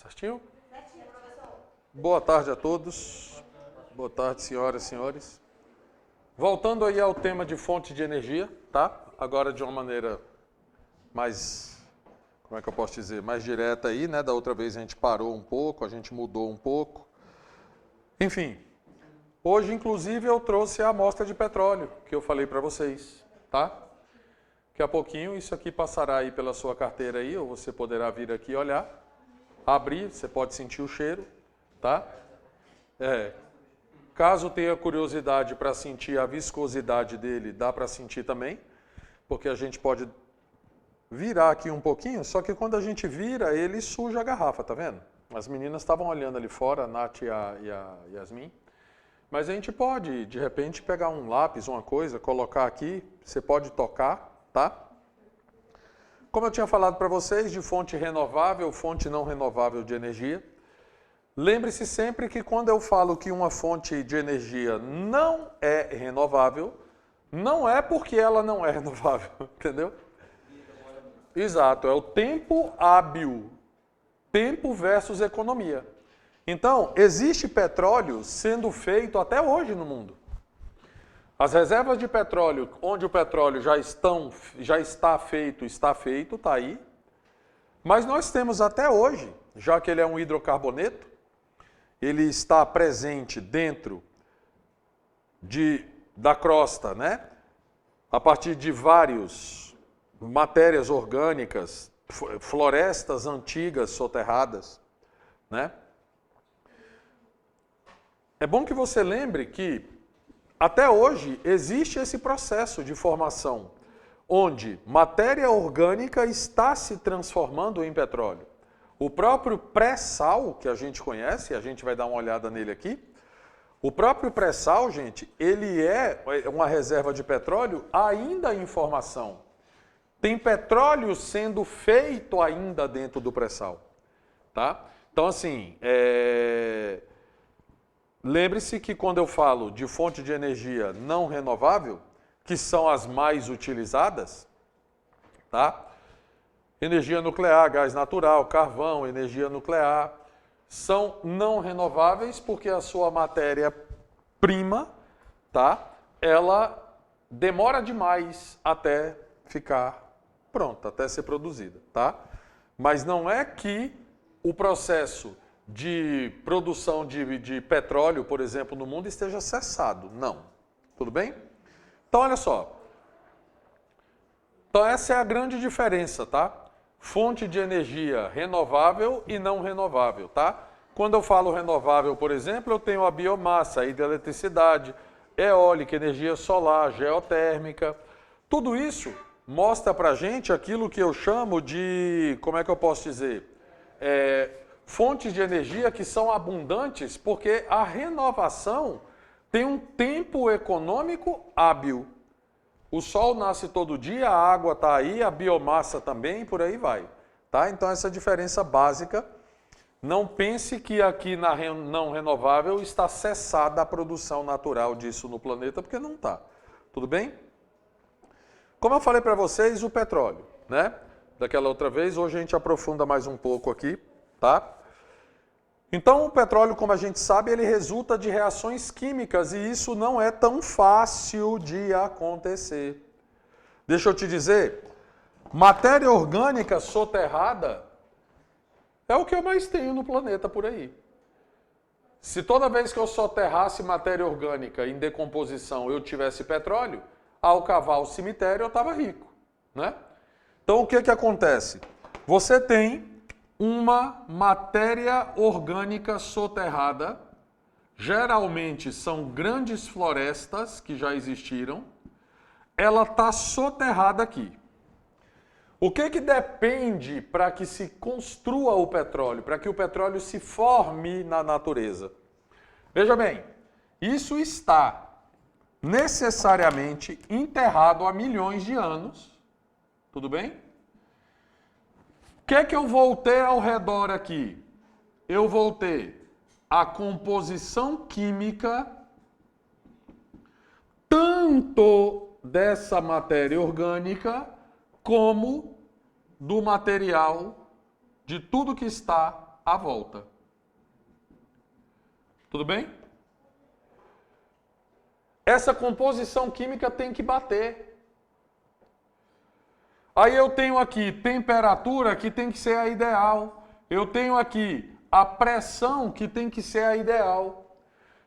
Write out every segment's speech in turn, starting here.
Certinho? Boa tarde a todos. Boa tarde, senhoras e senhores. Voltando aí ao tema de fonte de energia, tá? Agora de uma maneira mais, como é que eu posso dizer, mais direta aí, né? Da outra vez a gente parou um pouco, a gente mudou um pouco. Enfim, hoje inclusive eu trouxe a amostra de petróleo que eu falei para vocês, tá? Daqui a pouquinho isso aqui passará aí pela sua carteira aí, ou você poderá vir aqui olhar, abrir, você pode sentir o cheiro, tá? Caso tenha curiosidade para sentir a viscosidade dele, dá para sentir também, porque a gente pode virar aqui um pouquinho, só que quando a gente vira, ele suja a garrafa, tá vendo? As meninas estavam olhando ali fora, a Nath e a Yasmin, mas a gente pode, de repente, pegar um lápis, uma coisa, colocar aqui, você pode tocar, tá? Como eu tinha falado para vocês, de fonte renovável, fonte não renovável de energia. Lembre-se sempre que quando eu falo que uma fonte de energia não é renovável, não é porque ela não é renovável, entendeu? Exato, é o tempo hábil, tempo versus economia. Então, existe petróleo sendo feito até hoje no mundo. As reservas de petróleo, onde o petróleo já está feito, está aí. Mas nós temos até hoje, já que ele é um hidrocarboneto, ele está presente dentro da crosta, né? A partir de várias matérias orgânicas, florestas antigas soterradas, né? É bom que você lembre que até hoje existe esse processo de formação, onde matéria orgânica está se transformando em petróleo. O próprio pré-sal, que a gente conhece, a gente vai dar uma olhada nele aqui, o próprio pré-sal, gente, ele é uma reserva de petróleo ainda em formação. Tem petróleo sendo feito ainda dentro do pré-sal, tá? Então, assim, lembre-se que quando eu falo de fonte de energia não renovável, que são as mais utilizadas, tá? Energia nuclear, gás natural, carvão, energia nuclear, são não renováveis porque a sua matéria-prima, tá? Ela demora demais até ficar pronta, até ser produzida, tá? Mas não é que o processo de produção de petróleo, por exemplo, no mundo esteja cessado, não. Tudo bem? Então, olha só. Então, essa é a grande diferença, tá? Fonte de energia renovável e não renovável, tá? Quando eu falo renovável, por exemplo, eu tenho a biomassa, a hidroeletricidade, eólica, energia solar, geotérmica. Tudo isso mostra pra gente aquilo que eu chamo de, como é que eu posso dizer? Fontes de energia que são abundantes porque a renovação tem um tempo econômico hábil. O sol nasce todo dia, a água está aí, a biomassa também, por aí vai. Tá? Então, essa diferença básica. Não pense que aqui na não renovável está cessada a produção natural disso no planeta, porque não está. Tudo bem? Como eu falei para vocês, o petróleo, né? Daquela outra vez, hoje a gente aprofunda mais um pouco aqui, tá? Então, o petróleo, como a gente sabe, ele resulta de reações químicas e isso não é tão fácil de acontecer. Deixa eu te dizer, matéria orgânica soterrada é o que eu mais tenho no planeta por aí. Se toda vez que eu soterrasse matéria orgânica em decomposição eu tivesse petróleo, ao cavar o cemitério eu estava rico, né? Então, o que acontece? Você tem uma matéria orgânica soterrada, geralmente são grandes florestas que já existiram, ela está soterrada aqui. O que depende para que se construa o petróleo, para que o petróleo se forme na natureza? Veja bem, isso está necessariamente enterrado há milhões de anos, tudo bem? O que eu vou ter ao redor aqui? Eu vou ter a composição química tanto dessa matéria orgânica como do material de tudo que está à volta. Tudo bem? Essa composição química tem que bater. Aí eu tenho aqui temperatura que tem que ser a ideal. Eu tenho aqui a pressão que tem que ser a ideal.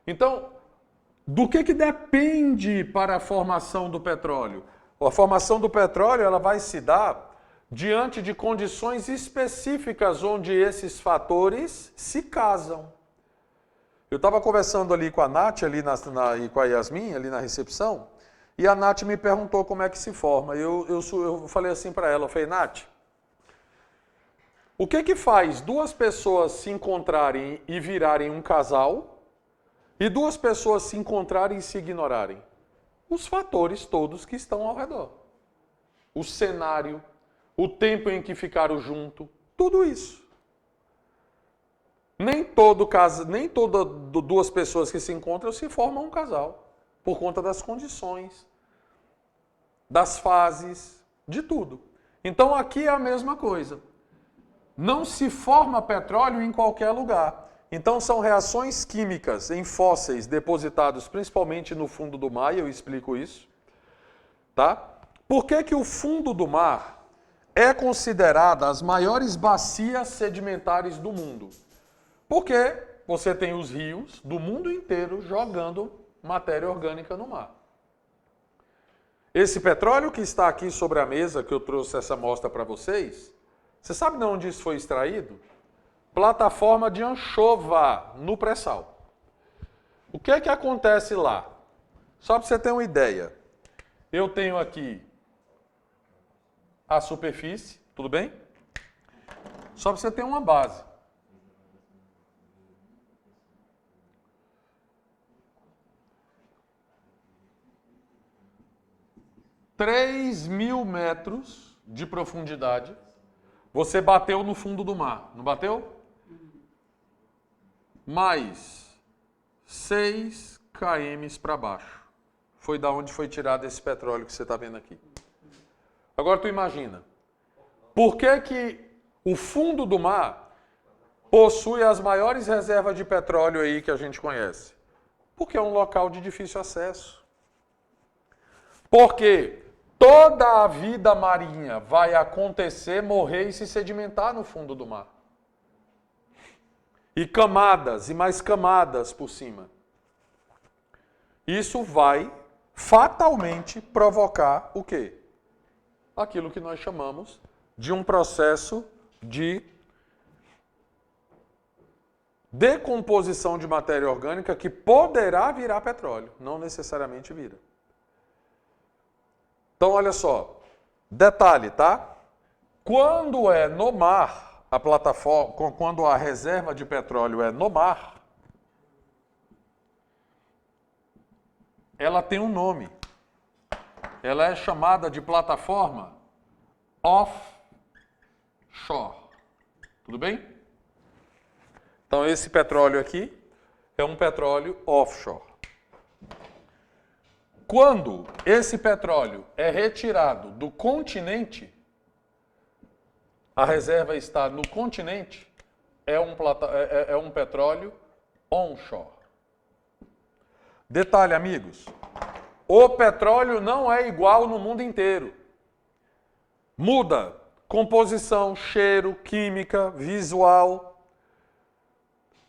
Então, do que depende para a formação do petróleo? A formação do petróleo ela vai se dar diante de condições específicas onde esses fatores se casam. Eu estava conversando ali com a Nath ali e com a Yasmin ali na recepção, e a Nath me perguntou como é que se forma. Eu falei assim para ela, eu falei, Nath, o que faz duas pessoas se encontrarem e virarem um casal e duas pessoas se encontrarem e se ignorarem? Os fatores todos que estão ao redor. O cenário, o tempo em que ficaram juntos, tudo isso. Nem todas duas pessoas que se encontram se formam um casal, por conta das condições, das fases, de tudo. Então aqui é a mesma coisa. Não se forma petróleo em qualquer lugar. Então são reações químicas em fósseis depositados principalmente no fundo do mar, e eu explico isso. Tá? Por que o fundo do mar é considerado as maiores bacias sedimentares do mundo? Porque você tem os rios do mundo inteiro jogando matéria orgânica no mar. Esse petróleo que está aqui sobre a mesa, que eu trouxe essa amostra para vocês, você sabe de onde isso foi extraído? Plataforma de anchova no pré-sal. O que acontece lá? Só para você ter uma ideia. Eu tenho aqui a superfície, tudo bem? Só para você ter uma base. $3.000 metros de profundidade, você bateu no fundo do mar, não bateu? Mais 6 km para baixo. Foi da onde foi tirado esse petróleo que você está vendo aqui. Agora tu imagina, por que o fundo do mar possui as maiores reservas de petróleo aí que a gente conhece? Porque é um local de difícil acesso. Porque toda a vida marinha vai acontecer, morrer e se sedimentar no fundo do mar. E camadas, e mais camadas por cima. Isso vai fatalmente provocar o quê? Aquilo que nós chamamos de um processo de decomposição de matéria orgânica que poderá virar petróleo, não necessariamente vira. Então, olha só, detalhe, tá? Quando é no mar, a plataforma, quando a reserva de petróleo é no mar, ela tem um nome. Ela é chamada de plataforma offshore. Tudo bem? Então, esse petróleo aqui é um petróleo offshore. Quando esse petróleo é retirado do continente, a reserva está no continente, é um petróleo onshore. Detalhe, amigos, o petróleo não é igual no mundo inteiro. Muda composição, cheiro, química, visual.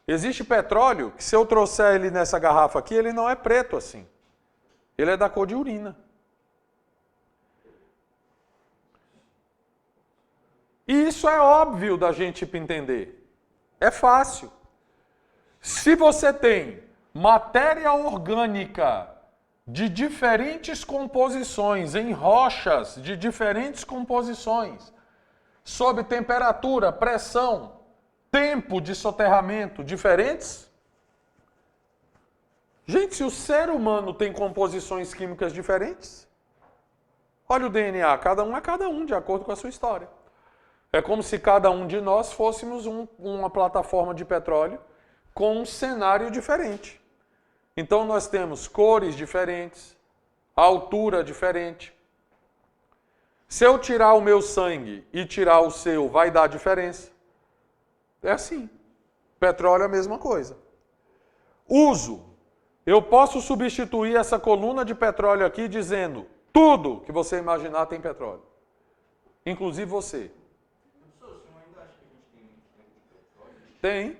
Existe petróleo que se eu trouxer ele nessa garrafa aqui, ele não é preto assim. Ele é da cor de urina. E isso é óbvio da gente entender. É fácil. Se você tem matéria orgânica de diferentes composições, em rochas de diferentes composições, sob temperatura, pressão, tempo de soterramento diferentes. Gente, se o ser humano tem composições químicas diferentes, olha o DNA, cada um é cada um, de acordo com a sua história. É como se cada um de nós fôssemos uma plataforma de petróleo com um cenário diferente. Então nós temos cores diferentes, altura diferente. Se eu tirar o meu sangue e tirar o seu, vai dar diferença. É assim. Petróleo é a mesma coisa. Uso. Eu posso substituir essa coluna de petróleo aqui dizendo tudo que você imaginar tem petróleo. Inclusive você. Tem.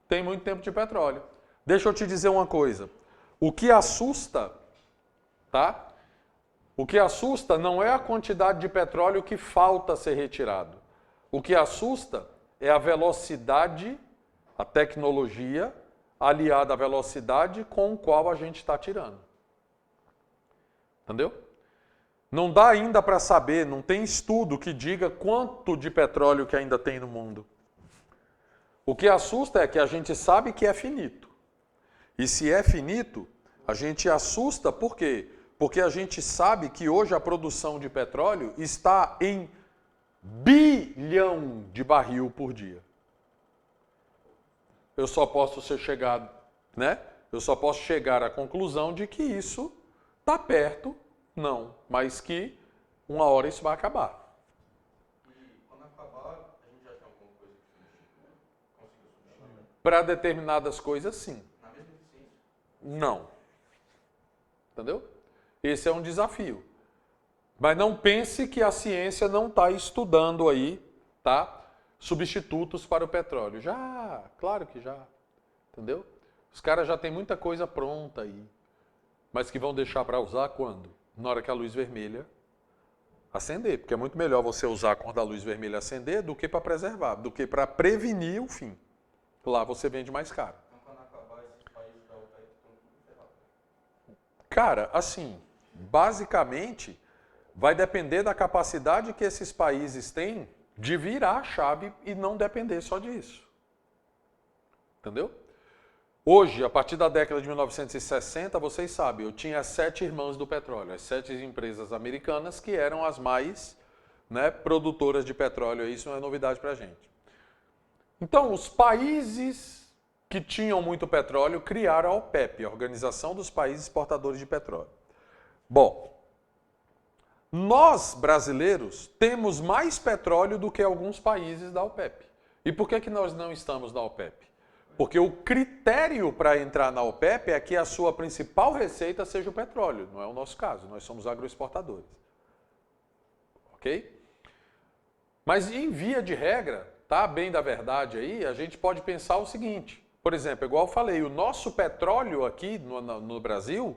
Tem muito tempo de petróleo. Deixa eu te dizer uma coisa. O que assusta, tá? O que assusta não é a quantidade de petróleo que falta ser retirado. O que assusta é a velocidade, a tecnologia aliada à velocidade com a qual a gente está tirando. Entendeu? Não dá ainda para saber, não tem estudo que diga quanto de petróleo que ainda tem no mundo. O que assusta é que a gente sabe que é finito. E se é finito, a gente assusta por quê? Porque a gente sabe que hoje a produção de petróleo está em bilhão de barril por dia. Eu só posso Eu só posso chegar à conclusão de que isso está perto, não, mas que uma hora isso vai acabar. E quando acabar, a gente já tem alguma coisa que consiga substituir? Para determinadas coisas, sim. Na mesma eficiência? Não. Entendeu? Esse é um desafio. Mas não pense que a ciência não está estudando aí, tá? Substitutos para o petróleo. Já, claro que já. Entendeu? Os caras já têm muita coisa pronta aí. Mas que vão deixar para usar quando? Na hora que a luz vermelha acender. Porque é muito melhor você usar quando a luz vermelha acender do que para preservar, do que para prevenir o fim. Lá você vende mais caro. Então, quando acabar, esses países da OPEP estão tudo ferrados. Cara, assim, basicamente, vai depender da capacidade que esses países têm de virar a chave e não depender só disso. Entendeu? Hoje, a partir da década de 1960, vocês sabem, eu tinha 7 irmãs do petróleo, as 7 empresas americanas que eram as mais produtoras de petróleo. Isso não é novidade para a gente. Então, os países que tinham muito petróleo criaram a OPEP, a Organização dos Países Exportadores de Petróleo. Bom, nós, brasileiros, temos mais petróleo do que alguns países da OPEP. E por que nós não estamos na OPEP? Porque o critério para entrar na OPEP é que a sua principal receita seja o petróleo. Não é o nosso caso, nós somos agroexportadores. Ok? Mas em via de regra, tá bem da verdade aí, a gente pode pensar o seguinte. Por exemplo, igual eu falei, o nosso petróleo aqui no Brasil,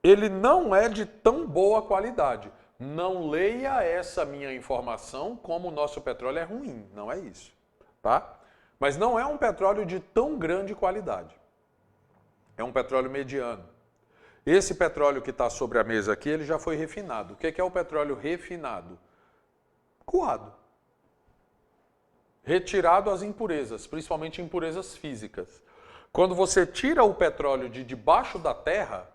ele não é de tão boa qualidade. Não leia essa minha informação como o nosso petróleo é ruim, não é isso, tá? Mas não é um petróleo de tão grande qualidade. É um petróleo mediano. Esse petróleo que está sobre a mesa aqui, ele já foi refinado. O que é o petróleo refinado? Coado. Retirado as impurezas, principalmente impurezas físicas. Quando você tira o petróleo de debaixo da terra,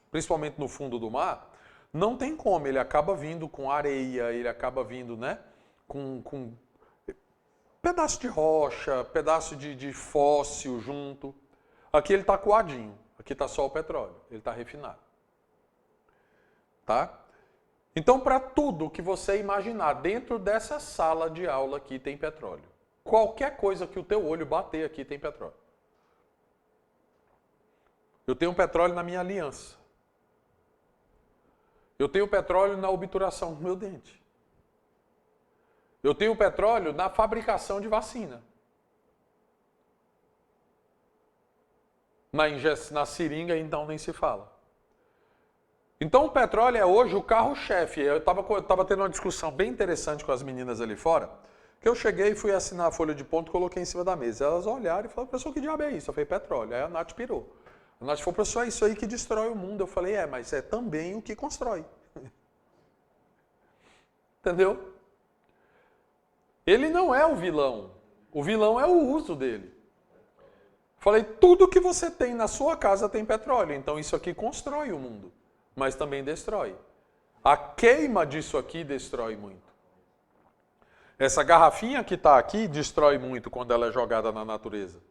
principalmente no fundo do mar, não tem como, ele acaba vindo com areia, ele acaba vindo com pedaço de rocha, pedaço de fóssil junto. Aqui ele está coadinho, aqui está só o petróleo, ele está refinado. Tá? Então, para tudo que você imaginar, dentro dessa sala de aula aqui tem petróleo. Qualquer coisa que o teu olho bater aqui tem petróleo. Eu tenho petróleo na minha aliança. Eu tenho petróleo na obturação do meu dente. Eu tenho petróleo na fabricação de vacina. Na seringa, então, nem se fala. Então, o petróleo é hoje o carro-chefe. Eu estava tendo uma discussão bem interessante com as meninas ali fora, que eu cheguei e fui assinar a folha de ponto e coloquei em cima da mesa. Elas olharam e falaram, professor, que diabo é isso? Eu falei, petróleo. Aí a Nath pirou. A Nath falou, professor, é isso aí que destrói o mundo. Eu falei, mas é também o que constrói. Entendeu? Ele não é o vilão. O vilão é o uso dele. Falei, tudo que você tem na sua casa tem petróleo. Então isso aqui constrói o mundo, mas também destrói. A queima disso aqui destrói muito. Essa garrafinha que está aqui destrói muito quando ela é jogada na natureza.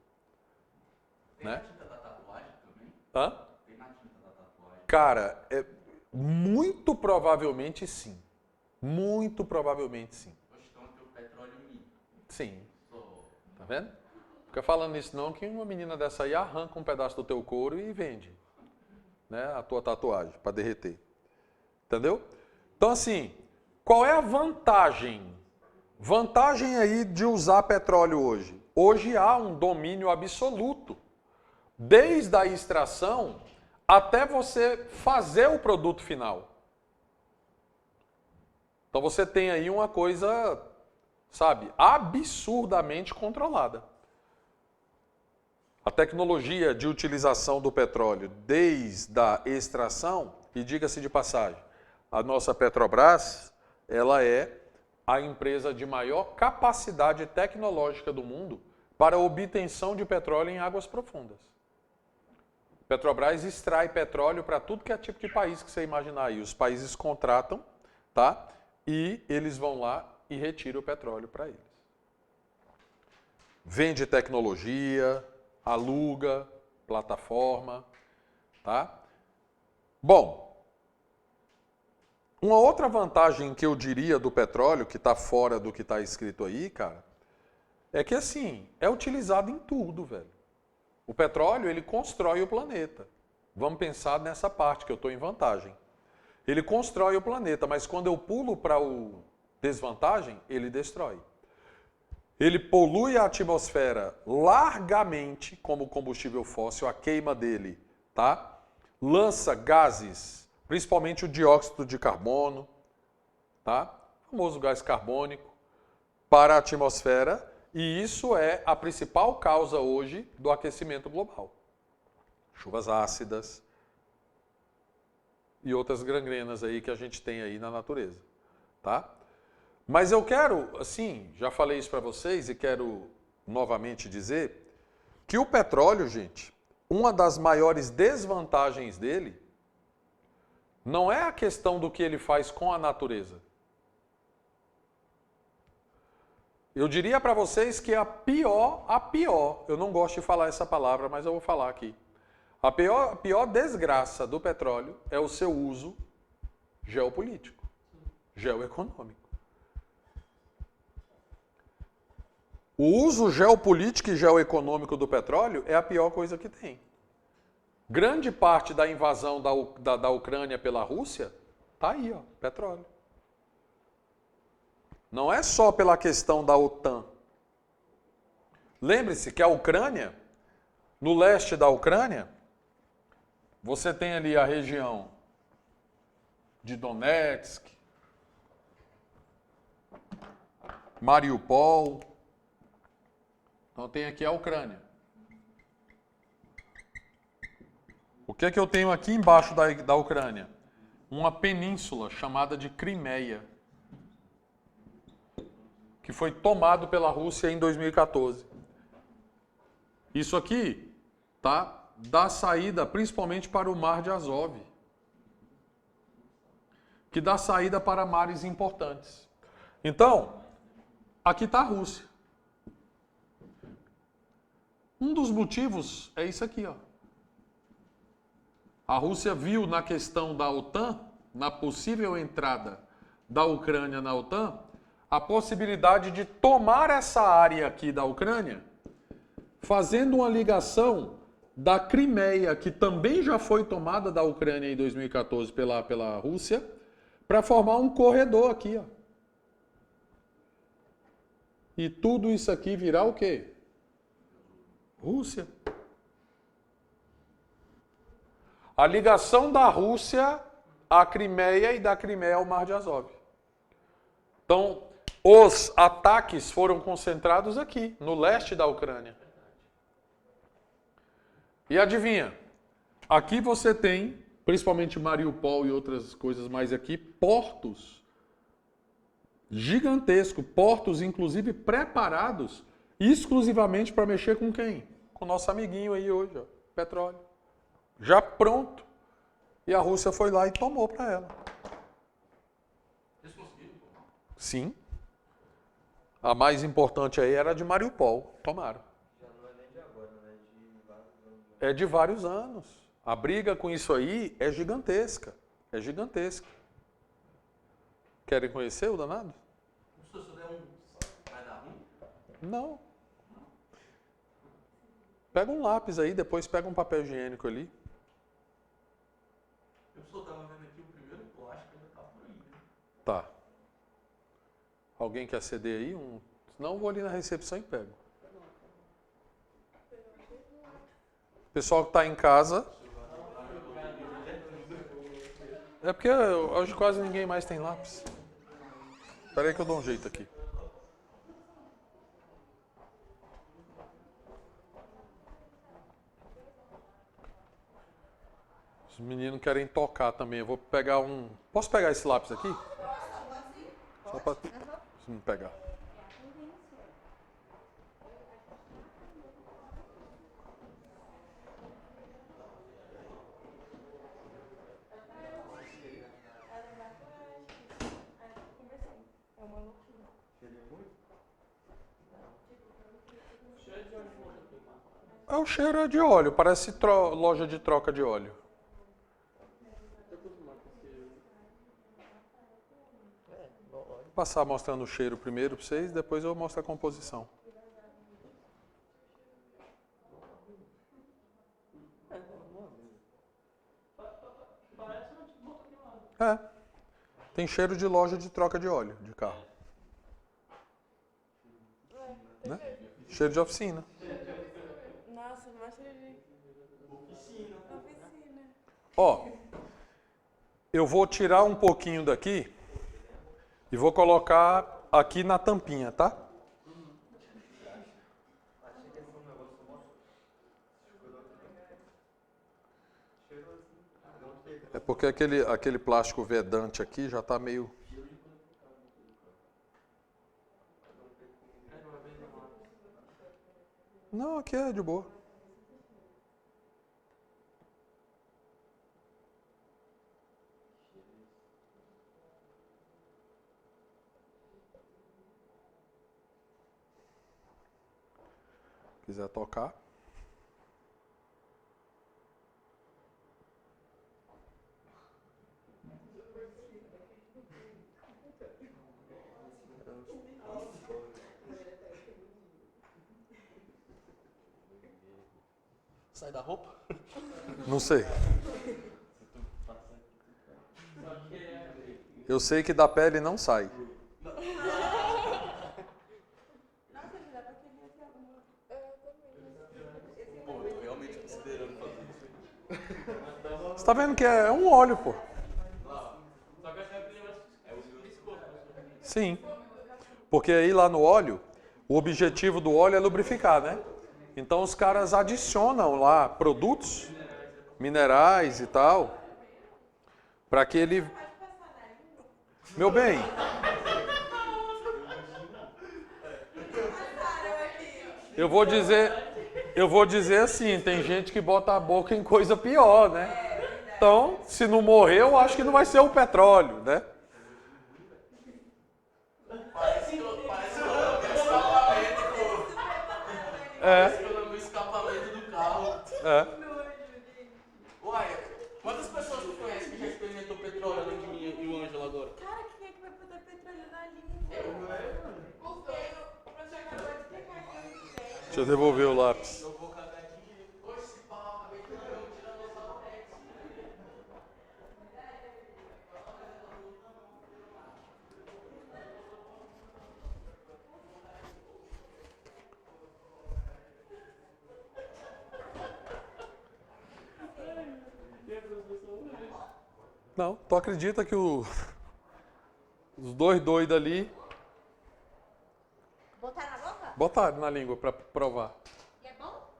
Tem na tinta da tatuagem também? Hã? Tem na tinta da tatuagem? Cara, muito provavelmente sim. Muito provavelmente sim. Então tem o petróleo mito. Sim. Tá vendo? Fica falando isso não, que uma menina dessa aí arranca um pedaço do teu couro e vende, né, a tua tatuagem para derreter. Entendeu? Então assim, qual é a vantagem? Vantagem aí de usar petróleo hoje. Hoje há um domínio absoluto, desde a extração até você fazer o produto final. Então você tem aí uma coisa, sabe, absurdamente controlada. A tecnologia de utilização do petróleo desde a extração, e diga-se de passagem, a nossa Petrobras, ela é a empresa de maior capacidade tecnológica do mundo para a obtenção de petróleo em águas profundas. Petrobras extrai petróleo para tudo que é tipo de país que você imaginar aí. Os países contratam, tá? E eles vão lá e retiram o petróleo para eles. Vende tecnologia, aluga, plataforma, tá? Bom, uma outra vantagem que eu diria do petróleo, que está fora do que está escrito aí, cara, é que assim, é utilizado em tudo, velho. O petróleo, ele constrói o planeta. Vamos pensar nessa parte que eu estou em vantagem. Ele constrói o planeta, mas quando eu pulo para o desvantagem, ele destrói. Ele polui a atmosfera largamente como combustível fóssil, a queima dele, tá? Lança gases, principalmente o dióxido de carbono, tá? O famoso gás carbônico, para a atmosfera, e isso é a principal causa hoje do aquecimento global. Chuvas ácidas e outras gangrenas aí que a gente tem aí na natureza, tá? Mas eu quero, assim, já falei isso para vocês e quero novamente dizer que o petróleo, gente, uma das maiores desvantagens dele não é a questão do que ele faz com a natureza. Eu diria para vocês que a pior, eu não gosto de falar essa palavra, mas eu vou falar aqui. A pior desgraça do petróleo é o seu uso geopolítico, geoeconômico. O uso geopolítico e geoeconômico do petróleo é a pior coisa que tem. Grande parte da invasão da Ucrânia pela Rússia está aí, ó, petróleo. Não é só pela questão da OTAN. Lembre-se que a Ucrânia, no leste da Ucrânia, você tem ali a região de Donetsk, Mariupol. Então tem aqui a Ucrânia. O que é que eu tenho aqui embaixo da Ucrânia? Uma península chamada de Crimeia, que foi tomado pela Rússia em 2014. Isso aqui, tá? Dá saída principalmente para o Mar de Azov, que dá saída para mares importantes. Então, aqui está a Rússia. Um dos motivos é isso aqui, ó. A Rússia viu na questão da OTAN, na possível entrada da Ucrânia na OTAN, a possibilidade de tomar essa área aqui da Ucrânia, fazendo uma ligação da Crimeia, que também já foi tomada da Ucrânia em 2014 pela Rússia, para formar um corredor aqui, ó. E tudo isso aqui virar o quê? Rússia. A ligação da Rússia à Crimeia e da Crimeia ao Mar de Azov. Então, os ataques foram concentrados aqui, no leste da Ucrânia. E adivinha? Aqui você tem, principalmente Mariupol e outras coisas mais aqui, portos gigantescos, portos inclusive preparados exclusivamente para mexer com quem? Com o nosso amiguinho aí hoje, ó, petróleo. Já pronto. E a Rússia foi lá e tomou para ela. Eles conseguiram? Sim. A mais importante aí era a de Mariupol. Tomaram. Já não é nem de agora, né? De vários anos. É de vários anos. A briga com isso aí é gigantesca. É gigantesca. Querem conhecer o danado? Se eu der um, vai dar ruim? Não. Pega um lápis aí, depois pega um papel higiênico ali. Eu só tava vendo aqui o primeiro plástico ainda tá por aí, né? Tá. Alguém quer ceder aí? Senão eu vou ali na recepção e pego. Pessoal que está em casa. É porque hoje quase ninguém mais tem lápis. Espera aí que eu dou um jeito aqui. Os meninos querem tocar também. Eu vou pegar um... Posso pegar esse lápis aqui? Só para... Se não pegar. O cheiro é de óleo, parece loja de troca de óleo. Vou passar mostrando o cheiro primeiro para vocês, depois eu mostro a composição. É, tem cheiro de loja de troca de óleo de carro. Né? Cheiro de oficina. Nossa, mostra ali. Oficina. Ó, eu vou tirar um pouquinho daqui e vou colocar aqui na tampinha, tá? É porque aquele plástico vedante aqui já está meio... Não, aqui é de boa. Quiser tocar. Sai da roupa? Não sei. Eu sei que da pele não sai. Pô, eu tô realmente considerando fazer isso. Você tá vendo que é um óleo, pô. Só que aquele negócio é o viscoso. Sim. Porque aí lá no óleo, o objetivo do óleo é lubrificar, né? Então os caras adicionam lá produtos, minerais e tal, para que ele... Meu bem, eu vou dizer assim, tem gente que bota a boca em coisa pior, né? Então, se não morrer, eu acho que não vai ser o petróleo, né? Parece que eu escapamento. É. O escapamento do carro. É. Uai, quantas pessoas tu conhece que já experimentou petróleo além de mim e o Ângelo agora? Cara, quem é que vai botar petróleo na língua? Porque o professor acabou de explicar que eu sei. Deixa eu devolver o lápis. Eu vou cagar aqui. Oxe, esse pau, acabei de comer um tiranossauro Rex. Não, tu acredita que os dois doidos ali Botar na boca? botaram na língua para provar. E é bom?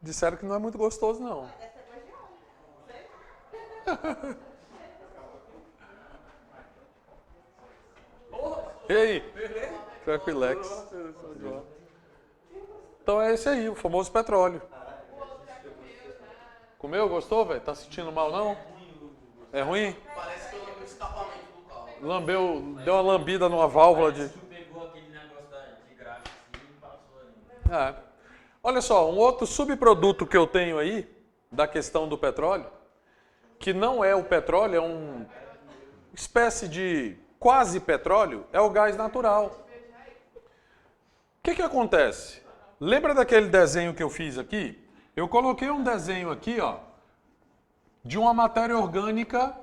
Disseram que não é muito gostoso, não. Deve ser gosto de óleo. E aí? Tranquilex. Então é esse aí, o famoso petróleo. Comeu? Gostou, velho? Tá sentindo mal, não? É ruim? Parece que eu lembro o escapamento do carro. Lambeu, deu uma lambida numa válvula de... Tu pegou aquele negócio de graxa assim e passou ali. É. Olha só, um outro subproduto que eu tenho aí, da questão do petróleo, que não é o petróleo, é uma espécie de quase petróleo, é o gás natural. O que acontece? Lembra daquele desenho que eu fiz aqui? Eu coloquei um desenho aqui, ó, de uma matéria orgânica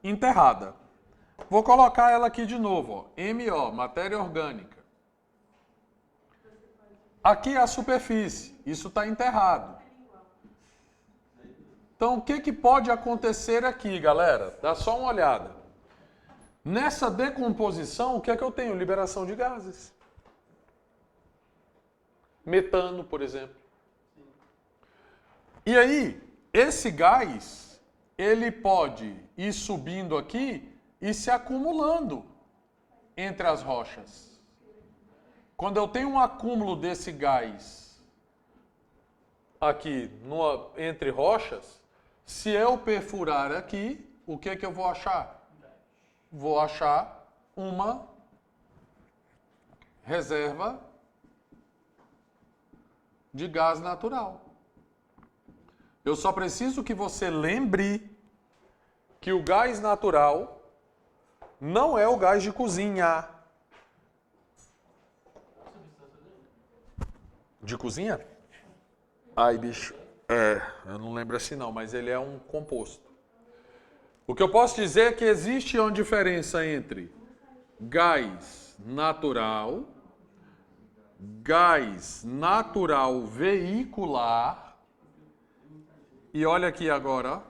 enterrada. Vou colocar ela aqui de novo, ó. MO, matéria orgânica. Aqui é a superfície, isso está enterrado. Então, o que pode acontecer aqui, galera? Dá só uma olhada. Nessa decomposição, o que é que eu tenho? Liberação de gases. Metano, por exemplo. E aí, esse gás, ele pode ir subindo aqui e se acumulando entre as rochas. Quando eu tenho um acúmulo desse gás aqui entre rochas, se eu perfurar aqui, o que eu vou achar? Vou achar uma reserva de gás natural. Eu só preciso que você lembre que o gás natural não é o gás de cozinha. De cozinha? Ai, bicho. Eu não lembro assim não, mas ele é um composto. O que eu posso dizer é que existe uma diferença entre gás natural veicular, e olha aqui agora, ó,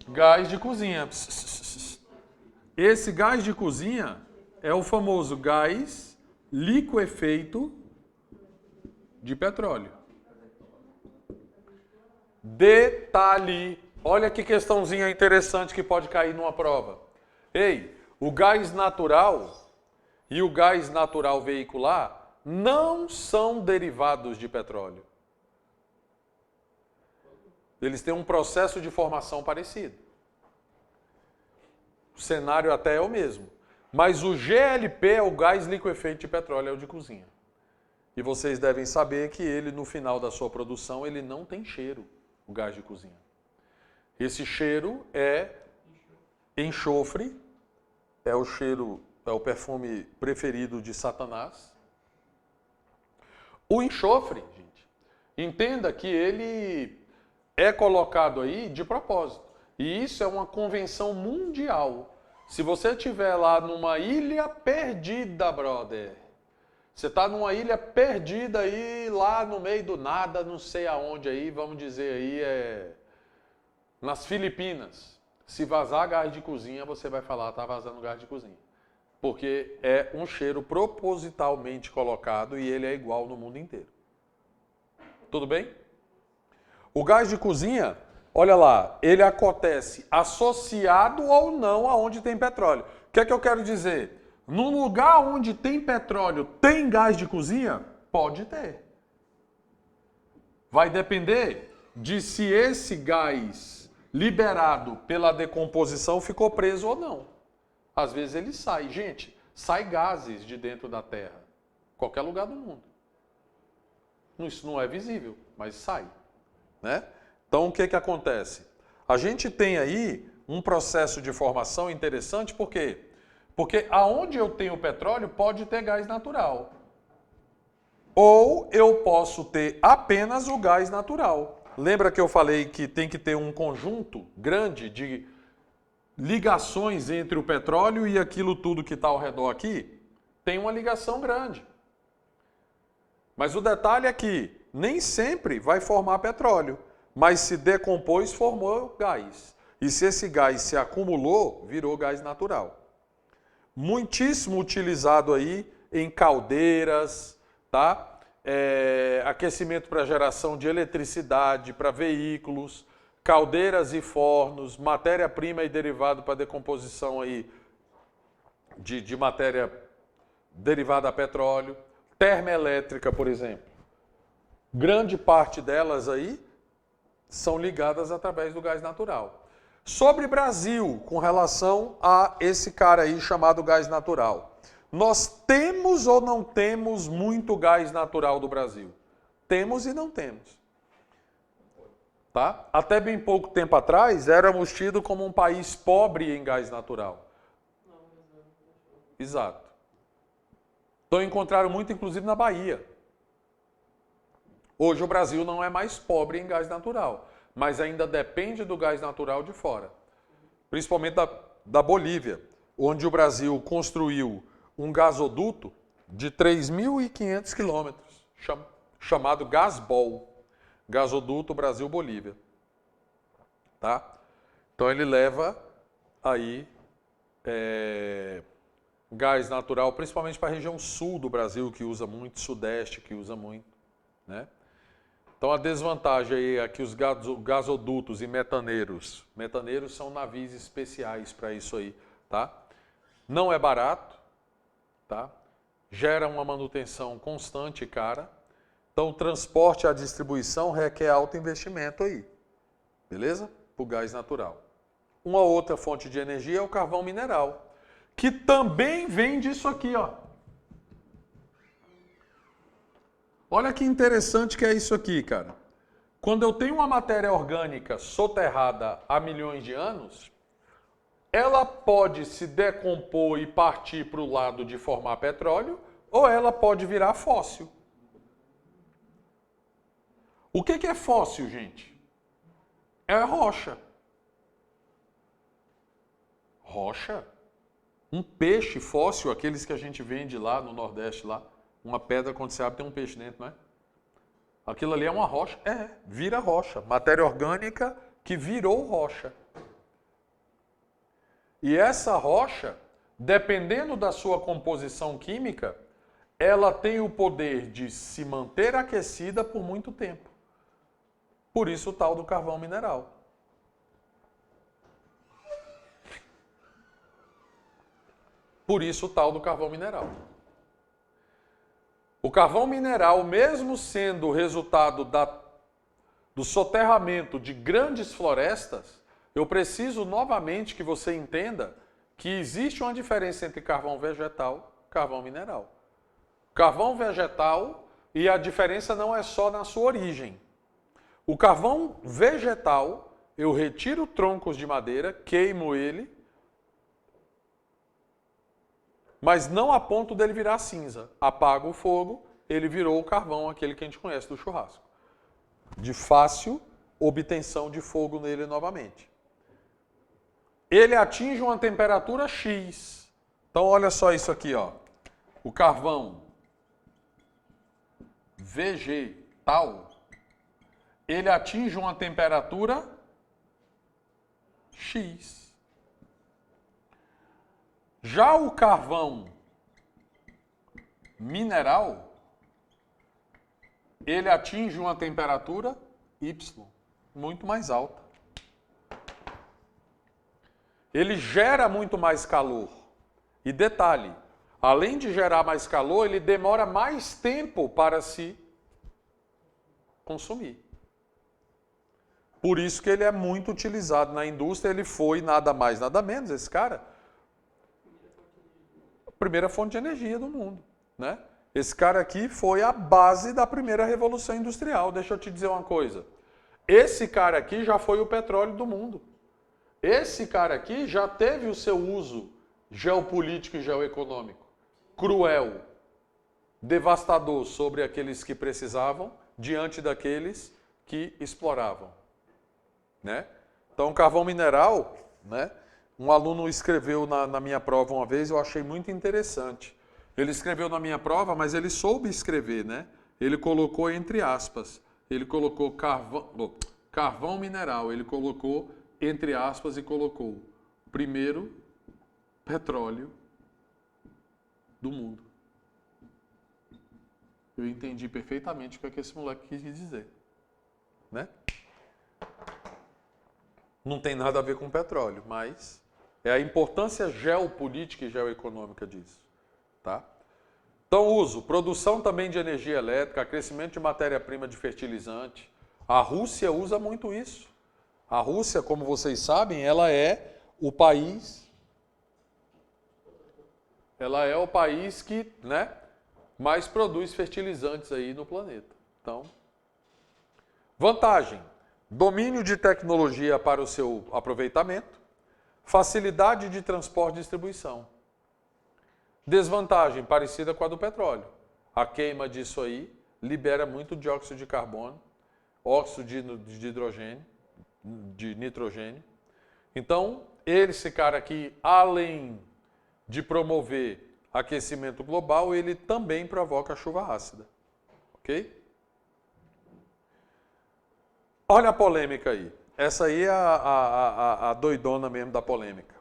gás de cozinha. Esse gás de cozinha é o famoso gás liquefeito de petróleo. Detalhe, olha que questãozinha interessante que pode cair numa prova. Ei, o gás natural e o gás natural veicular não são derivados de petróleo. Eles têm um processo de formação parecido. O cenário até é o mesmo. Mas o GLP é o gás liquefeito de petróleo, é o de cozinha. E vocês devem saber que ele, no final da sua produção, ele não tem cheiro, o gás de cozinha. Esse cheiro é enxofre, é o perfume preferido de Satanás. O enxofre, gente, entenda que ele é colocado aí de propósito. E isso é uma convenção mundial. Se você estiver lá numa ilha perdida, brother, você está numa ilha perdida aí, lá no meio do nada, não sei aonde aí, vamos dizer aí, nas Filipinas. Se vazar gás de cozinha, você vai falar, está vazando gás de cozinha. Porque é um cheiro propositalmente colocado e ele é igual no mundo inteiro. Tudo bem? O gás de cozinha, olha lá, ele acontece associado ou não aonde tem petróleo. O que é que eu quero dizer? No lugar onde tem petróleo, tem gás de cozinha? Pode ter. Vai depender de se esse gás liberado pela decomposição ficou preso ou não. Às vezes ele sai. Gente, sai gases de dentro da Terra. Qualquer lugar do mundo. Isso não é visível, mas sai. Né? Então, o que acontece? A gente tem aí um processo de formação interessante, por quê? Porque aonde eu tenho petróleo pode ter gás natural. Ou eu posso ter apenas o gás natural. Lembra que eu falei que tem que ter um conjunto grande de ligações entre o petróleo e aquilo tudo que está ao redor aqui? Tem uma ligação grande. Mas o detalhe é que nem sempre vai formar petróleo, mas se decompôs, formou gás. E se esse gás se acumulou, virou gás natural. Muitíssimo utilizado aí em caldeiras, tá? Aquecimento para geração de eletricidade, para veículos, caldeiras e fornos, matéria-prima e derivado para decomposição aí de matéria derivada a petróleo, termoelétrica, por exemplo. Grande parte delas aí são ligadas através do gás natural. Sobre Brasil, com relação a esse cara aí chamado gás natural. Nós temos ou não temos muito gás natural do Brasil? Temos e não temos. Tá? Até bem pouco tempo atrás, éramos tidos como um país pobre em gás natural. Exato. Então encontraram muito, inclusive, na Bahia. Hoje o Brasil não é mais pobre em gás natural, mas ainda depende do gás natural de fora. Principalmente da Bolívia, onde o Brasil construiu um gasoduto de 3.500 quilômetros, chamado Gasbol, gasoduto Brasil-Bolívia. Tá? Então ele leva aí gás natural, principalmente para a região sul do Brasil, que usa muito, sudeste, que usa muito, né? Então a desvantagem aí é que os gasodutos e metaneiros são navios especiais para isso aí, tá? Não é barato, tá? Gera uma manutenção constante e cara. Então o transporte e a distribuição requer alto investimento aí, beleza? Para o gás natural. Uma outra fonte de energia é o carvão mineral, que também vem disso aqui, ó. Olha que interessante que é isso aqui, cara. Quando eu tenho uma matéria orgânica soterrada há milhões de anos, ela pode se decompor e partir para o lado de formar petróleo, ou ela pode virar fóssil. O que é fóssil, gente? É rocha. Rocha? Um peixe fóssil, aqueles que a gente vende lá no Nordeste, lá, uma pedra, quando você abre, tem um peixe dentro, não é? Aquilo ali é uma rocha? Vira rocha. Matéria orgânica que virou rocha. E essa rocha, dependendo da sua composição química, ela tem o poder de se manter aquecida por muito tempo. Por isso o tal do carvão mineral. Por isso o tal do carvão mineral. O carvão mineral, mesmo sendo resultado do soterramento de grandes florestas, eu preciso novamente que você entenda que existe uma diferença entre carvão vegetal e carvão mineral. Carvão vegetal, e a diferença não é só na sua origem. O carvão vegetal, eu retiro troncos de madeira, queimo ele, mas não a ponto dele virar cinza. Apago o fogo, ele virou o carvão, aquele que a gente conhece do churrasco. De fácil obtenção de fogo nele novamente. Ele atinge uma temperatura X. Então olha só isso aqui, ó. O carvão vegetal, ele atinge uma temperatura X. Já o carvão mineral, ele atinge uma temperatura Y, muito mais alta. Ele gera muito mais calor. E detalhe, além de gerar mais calor, ele demora mais tempo para se consumir. Por isso que ele é muito utilizado na indústria, ele foi nada mais, nada menos, esse cara, primeira fonte de energia do mundo, né? Esse cara aqui foi a base da primeira revolução industrial. Deixa eu te dizer uma coisa. Esse cara aqui já foi o petróleo do mundo. Esse cara aqui já teve o seu uso geopolítico e geoeconômico. Cruel, devastador sobre aqueles que precisavam, diante daqueles que exploravam, né? Então, carvão mineral, né? Um aluno escreveu na minha prova uma vez, eu achei muito interessante. Ele escreveu na minha prova, mas ele soube escrever, né? Ele colocou entre aspas, ele colocou carvão mineral, ele colocou entre aspas e colocou primeiro petróleo do mundo. Eu entendi perfeitamente o que esse moleque quis dizer, né? Não tem nada a ver com petróleo, mas é a importância geopolítica e geoeconômica disso, tá? Então, uso, produção também de energia elétrica, crescimento de matéria-prima de fertilizante. A Rússia usa muito isso. A Rússia, como vocês sabem, ela é o país que, né, mais produz fertilizantes aí no planeta. Então, vantagem, domínio de tecnologia para o seu aproveitamento, facilidade de transporte e distribuição. Desvantagem, parecida com a do petróleo. A queima disso aí libera muito dióxido de carbono, óxido de hidrogênio, de nitrogênio. Então, esse cara aqui, além de promover aquecimento global, ele também provoca chuva ácida. Ok? Olha a polêmica aí. Essa aí é a doidona mesmo da polêmica.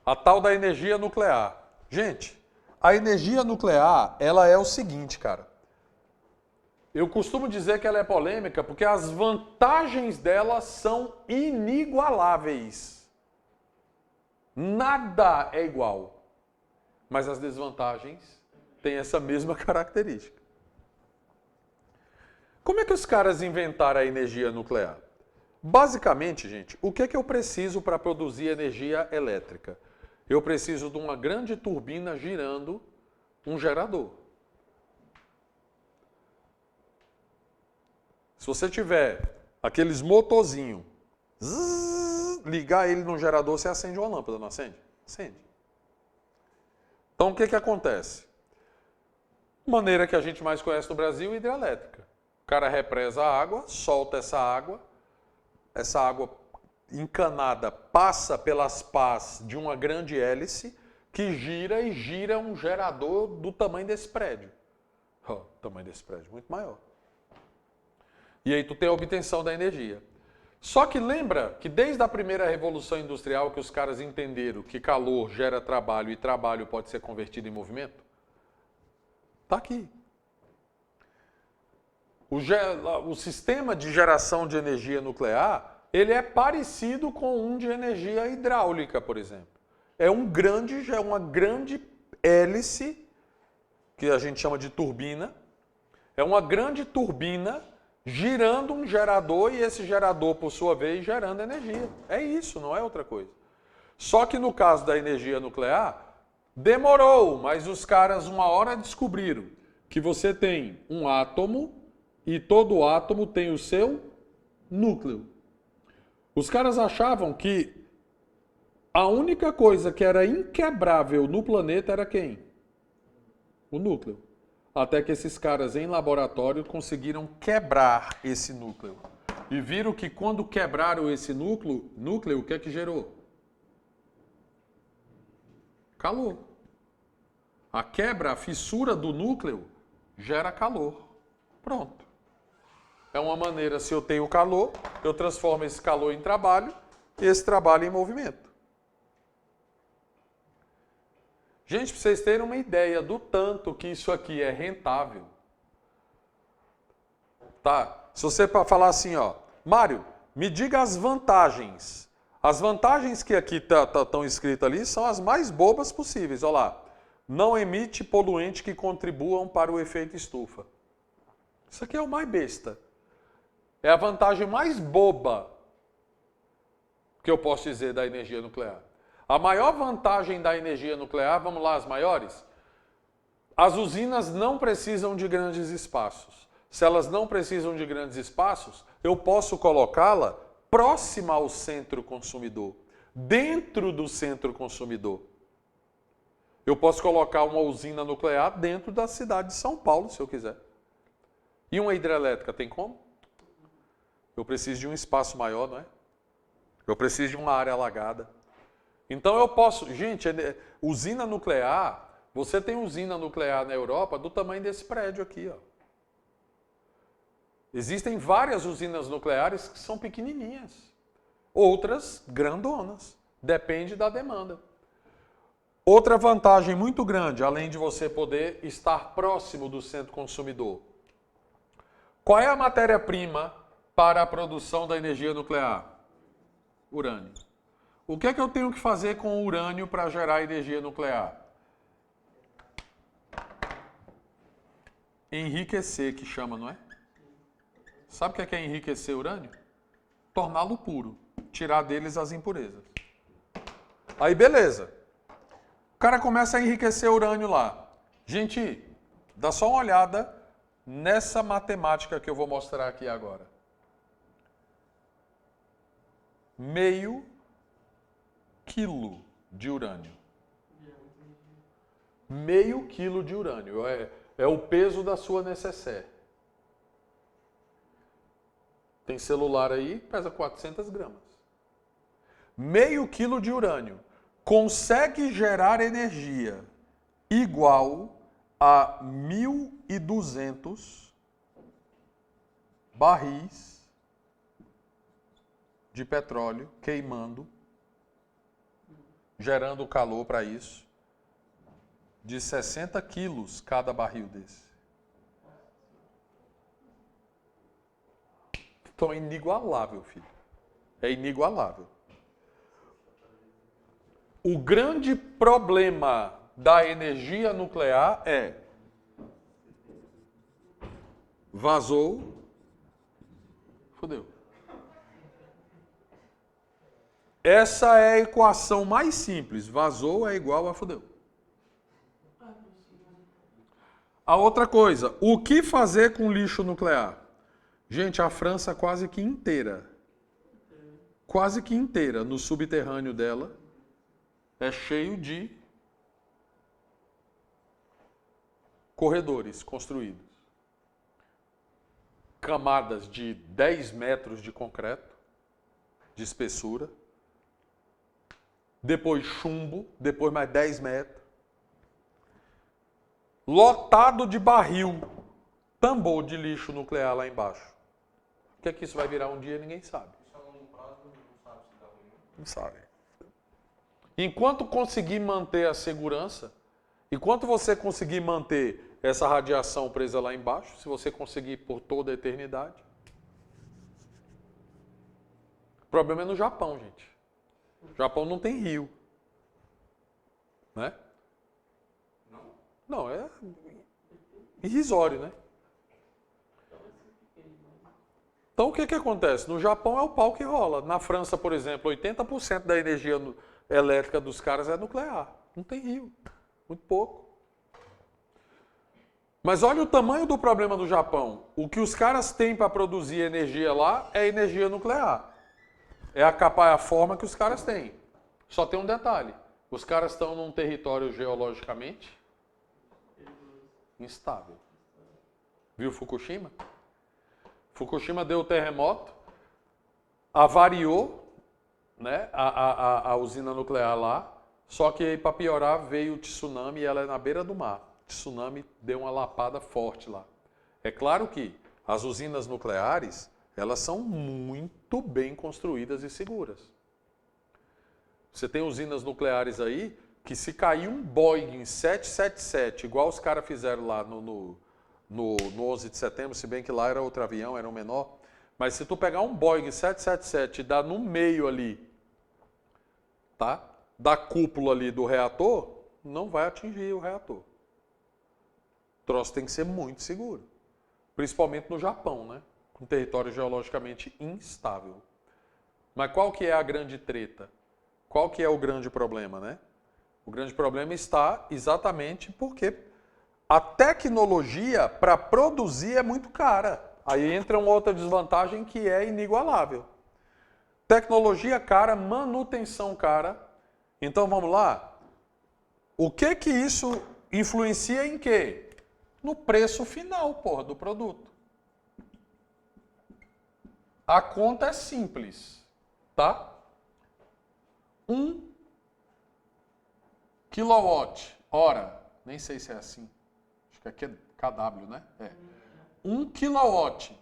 A tal da energia nuclear. Gente, a energia nuclear, ela é o seguinte, cara. Eu costumo dizer que ela é polêmica porque as vantagens dela são inigualáveis. Nada é igual. Mas as desvantagens têm essa mesma característica. Como é que os caras inventaram a energia nuclear? Basicamente, gente, o que é que eu preciso para produzir energia elétrica? Eu preciso de uma grande turbina girando um gerador. Se você tiver aqueles motorzinhos, ligar ele no gerador, você acende uma lâmpada, não acende? Acende. Então, o que que acontece? Maneira que a gente mais conhece no Brasil, hidrelétrica. O cara represa a água, solta essa água encanada passa pelas pás de uma grande hélice que gira um gerador do tamanho desse prédio. O tamanho desse prédio, muito maior. E aí tu tem a obtenção da energia. Só que lembra que desde a primeira revolução industrial que os caras entenderam que calor gera trabalho e trabalho pode ser convertido em movimento? Está aqui. O sistema de geração de energia nuclear, ele é parecido com um de energia hidráulica, por exemplo. É uma grande hélice, que a gente chama de turbina. É uma grande turbina girando um gerador e esse gerador, por sua vez, gerando energia. É isso, não é outra coisa. Só que no caso da energia nuclear, demorou, mas os caras uma hora descobriram que você tem um átomo e todo átomo tem o seu núcleo. Os caras achavam que a única coisa que era inquebrável no planeta era quem? O núcleo. Até que esses caras em laboratório conseguiram quebrar esse núcleo. E viram que quando quebraram esse núcleo, o que é que gerou? Calor. A quebra, a fissura do núcleo gera calor. Pronto. É uma maneira, se eu tenho calor, eu transformo esse calor em trabalho e esse trabalho em movimento. Gente, para vocês terem uma ideia do tanto que isso aqui é rentável. Tá? Se você falar assim, ó, Mário, me diga as vantagens. As vantagens que aqui estão escritas ali são as mais bobas possíveis. Olha lá. Não emite poluente que contribuam para o efeito estufa. Isso aqui é o mais besta. É a vantagem mais boba que eu posso dizer da energia nuclear. A maior vantagem da energia nuclear, vamos lá, as maiores? As usinas não precisam de grandes espaços. Se elas não precisam de grandes espaços, eu posso colocá-la próxima ao centro consumidor, dentro do centro consumidor. Eu posso colocar uma usina nuclear dentro da cidade de São Paulo, se eu quiser. E uma hidrelétrica, tem como? Eu preciso de um espaço maior, não é? Eu preciso de uma área alagada. Então eu posso... Gente, usina nuclear... Você tem usina nuclear na Europa do tamanho desse prédio aqui, ó. Existem várias usinas nucleares que são pequenininhas. Outras, grandonas. Depende da demanda. Outra vantagem muito grande, além de você poder estar próximo do centro consumidor. Qual é a matéria-prima para a produção da energia nuclear? Urânio. O que é que eu tenho que fazer com o urânio para gerar energia nuclear? Enriquecer, que chama, não é? Sabe o que é enriquecer urânio? Torná-lo puro. Tirar deles as impurezas. Aí, beleza. O cara começa a enriquecer urânio lá. Gente, dá só uma olhada nessa matemática que eu vou mostrar aqui agora. Meio quilo de urânio. Meio quilo de urânio. É o peso da sua necessaire. Tem celular aí, pesa 400 gramas. Meio quilo de urânio consegue gerar energia igual a 1.200 barris de petróleo queimando, gerando calor para isso, de 60 quilos cada barril desse. Então é inigualável, filho. É inigualável. O grande problema da energia nuclear é vazou, fodeu. Essa é a equação mais simples. Vazou é igual a fodeu. A outra coisa, o que fazer com lixo nuclear? Gente, a França quase que inteira, no subterrâneo dela, é cheio de corredores construídos. Camadas de 10 metros de concreto, de espessura. Depois chumbo, depois mais 10 metros. Lotado de barril, tambor de lixo nuclear lá embaixo. O que é que isso vai virar um dia, ninguém sabe. Isso a longo prazo não sabe se dá ruim. Não sabe. Enquanto conseguir manter a segurança, enquanto você conseguir manter essa radiação presa lá embaixo, se você conseguir por toda a eternidade. O problema é no Japão, gente. O Japão não tem rio. Né? Não, é irrisório, né? Então o que acontece? No Japão é o pau que rola. Na França, por exemplo, 80% da energia elétrica dos caras é nuclear. Não tem rio. Muito pouco. Mas olha o tamanho do problema do Japão. O que os caras têm para produzir energia lá é energia nuclear. É a forma que os caras têm. Só tem um detalhe. Os caras estão num território geologicamente instável. Viu Fukushima? Fukushima deu terremoto, avariou, né, a usina nuclear lá, só que para piorar veio o tsunami e ela é na beira do mar. O tsunami deu uma lapada forte lá. É claro que as usinas nucleares, elas são muito bem construídas e seguras. Você tem usinas nucleares aí que se cair um Boeing 777, igual os caras fizeram lá no 11 de setembro, se bem que lá era outro avião, era um menor, mas se tu pegar um Boeing 777 e dar no meio ali, tá? Da cúpula ali do reator, não vai atingir o reator. O troço tem que ser muito seguro. Principalmente no Japão, né? Um território geologicamente instável. Mas qual que é a grande treta? Qual que é o grande problema, né? O grande problema está exatamente porque a tecnologia para produzir é muito cara. Aí entra uma outra desvantagem que é inigualável. Tecnologia cara, manutenção cara. Então vamos lá. O que que isso influencia em quê? No preço final, porra, do produto. A conta é simples, tá? 1 kWh, nem sei se é assim, acho que aqui é kW, né? É. 1 kW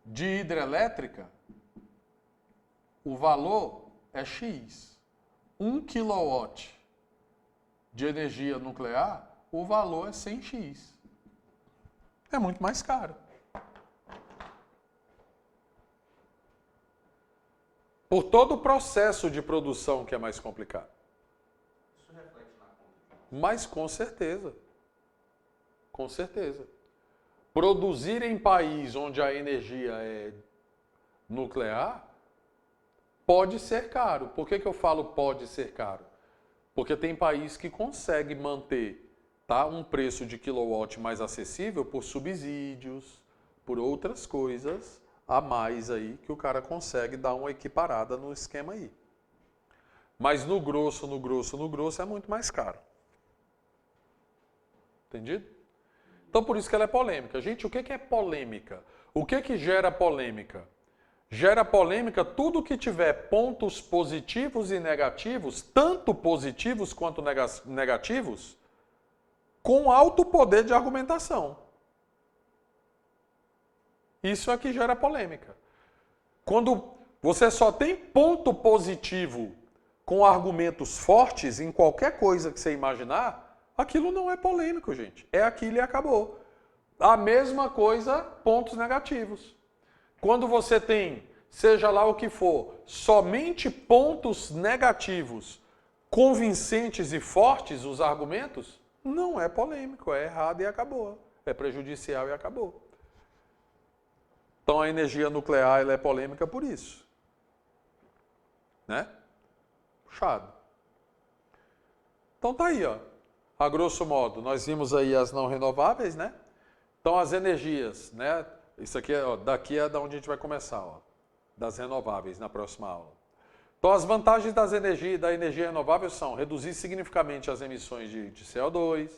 de hidrelétrica, o valor é X. 1 kW de energia nuclear, o valor é 100x. É muito mais caro. Por todo o processo de produção que é mais complicado. Isso reflete na conta. Mas com certeza. Com certeza. Produzir em país onde a energia é nuclear pode ser caro. Por que eu falo pode ser caro? Porque tem país que consegue manter, tá, um preço de quilowatt mais acessível por subsídios, por outras coisas a mais aí que o cara consegue dar uma equiparada no esquema aí. Mas no grosso é muito mais caro. Entendido? Então, por isso que ela é polêmica. Gente, o que é polêmica? O que gera polêmica? Gera polêmica tudo que tiver pontos positivos e negativos, tanto positivos quanto negativos, com alto poder de argumentação. Isso é que gera polêmica. Quando você só tem ponto positivo com argumentos fortes em qualquer coisa que você imaginar, aquilo não é polêmico, gente. É aquilo e acabou. A mesma coisa, pontos negativos. Quando você tem, seja lá o que for, somente pontos negativos, convincentes e fortes os argumentos, não é polêmico, é errado e acabou. É prejudicial e acabou. Então a energia nuclear ela é polêmica por isso. Né? Puxado. Então tá aí, ó. A grosso modo, nós vimos aí as não renováveis, né? Então as energias, né? Isso aqui, ó, daqui é da onde a gente vai começar, ó, das renováveis na próxima aula. Então as vantagens da energia renovável são reduzir significativamente as emissões de CO2,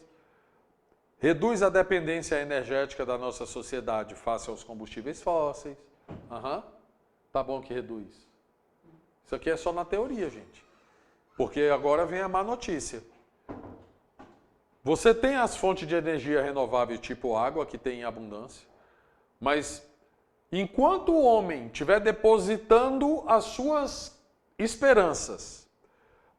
reduz a dependência energética da nossa sociedade face aos combustíveis fósseis. Tá bom que reduz. Isso aqui é só na teoria, gente. Porque agora vem a má notícia. Você tem as fontes de energia renovável tipo água, que tem em abundância, mas enquanto o homem estiver depositando as suas esperanças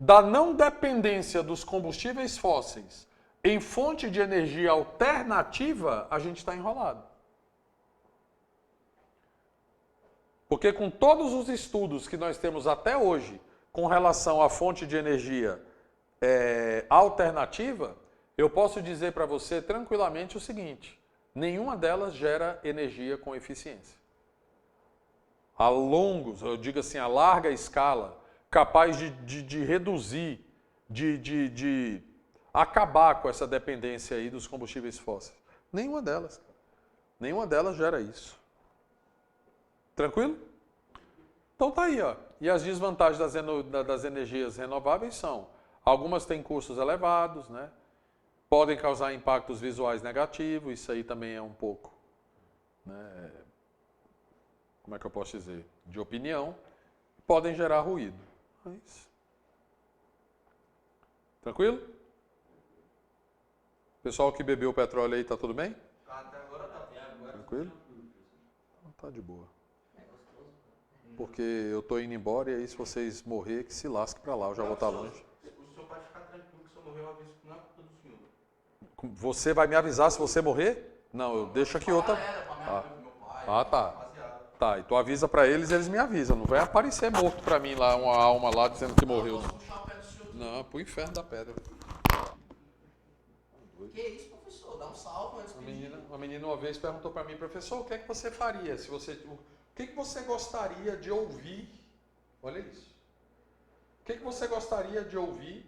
da não dependência dos combustíveis fósseis em fonte de energia alternativa, a gente está enrolado. Porque com todos os estudos que nós temos até hoje com relação à fonte de energia alternativa, eu posso dizer para você tranquilamente o seguinte: nenhuma delas gera energia com eficiência. A longos, eu digo assim, a larga escala, capaz de reduzir, de acabar com essa dependência aí dos combustíveis fósseis. Nenhuma delas, cara. Nenhuma delas gera isso. Tranquilo? Então tá aí, ó. E as desvantagens das energias renováveis são: algumas têm custos elevados, né? Podem causar impactos visuais negativos, isso aí também é um pouco, né, como é que eu posso dizer, de opinião. Podem gerar ruído. É isso. Tranquilo? Pessoal que bebeu petróleo aí, tá tudo bem? Até agora tá. Tranquilo? Então, tá de boa. Porque eu tô indo embora e aí se vocês morrer, que se lasque pra lá, eu já vou estar longe. O senhor pode ficar tranquilo que se eu morrer, eu aviso que não é culpa do senhor. Você vai me avisar se você morrer? Não, eu deixo aqui outra. Ah, tá. Tá, e tu avisa pra eles, eles me avisam. Não vai aparecer morto pra mim lá, uma alma lá dizendo que morreu. Não, pro inferno da pedra. Que isso, professor? Dá um salve antes de Uma menina uma vez perguntou pra mim: professor, o que é que você faria se você... O que é que você gostaria de ouvir? Olha isso. O que é que você gostaria de ouvir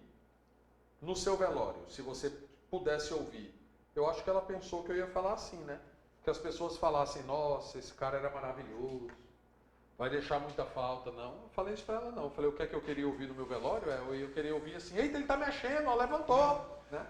no seu velório, se você pudesse ouvir? Eu acho que ela pensou que eu ia falar assim, né? Que as pessoas falassem: nossa, esse cara era maravilhoso, vai deixar muita falta. Não, eu falei isso pra ela não. Eu falei: o que é que eu queria ouvir no meu velório? Eu queria ouvir assim: eita, ele tá mexendo, ó, levantou, né?